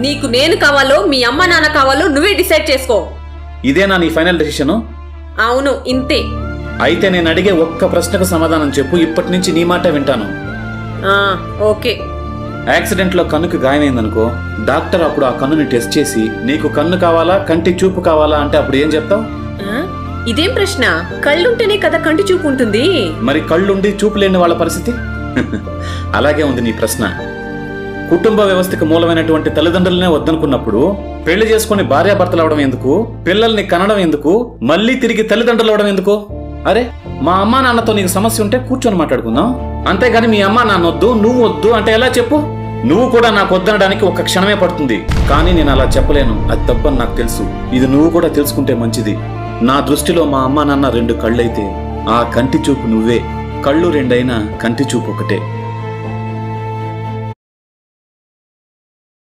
నీకు నేను కావాలో మీ అమ్మ నాన్న కావాలో నువ్వే డిసైడ్ చేసుకో. ఇదేనా నీ ఫైనల్ డెసిషన్? అవును, ఇంతే. అయితే నేను అడిగే ఒక్క ప్రశ్నకు సమాధానం చెప్పు. ఇప్పటి నుంచి నీ మాట వింటాను. ఓకే. యాక్సిడెంట్ లో కన్నుకు గాయమైందనుకో, డాక్టర్ అప్పుడు ఆ కన్నుని టెస్ట్ చేసి నీకు కన్ను కావాలా కంటి చూపు కావాలా అంటే అప్పుడు ఏం చెప్తావు? ఇదేం ప్రశ్న? కళ్ళుంటేనే కదా కంటి చూపు ఉంటుంది. మరి కళ్ళుండి చూపు లేని వాళ్ళ పరిస్థితి? అలాగే ఉంది నీ ప్రశ్న. కుటుంబ వ్యవస్థకు మూలమైనటువంటి తల్లిదండ్రులనే వద్దనుకున్నప్పుడు పెళ్లి చేసుకుని భార్యాభర్తలు అవడం ఎందుకు? పిల్లల్ని కనడం ఎందుకు? మళ్ళీ తిరిగి తల్లిదండ్రులు అవడం ఎందుకు? అరే, మా అమ్మా నాన్నతో నీకు సమస్య ఉంటే కూర్చొని మాట్లాడుకుందాం. అంతేగాని మీ అమ్మా నాన్న వద్దు నువ్వు వద్దు అంటే ఎలా చెప్పు? నువ్వు కూడా నాకు వద్దనడానికి ఒక క్షణమే పడుతుంది, కానీ నేను అలా చెప్పలేను. అది తప్పని నాకు తెలుసు. ఇది నువ్వు కూడా తెలుసుకుంటే మంచిది. నా దృష్టిలో మా అమ్మా నాన్న 2 కళ్ళైతే ఆ కంటి చూపు నువ్వే. కళ్ళు 2 అయినా కంటి చూపు ఒకటే.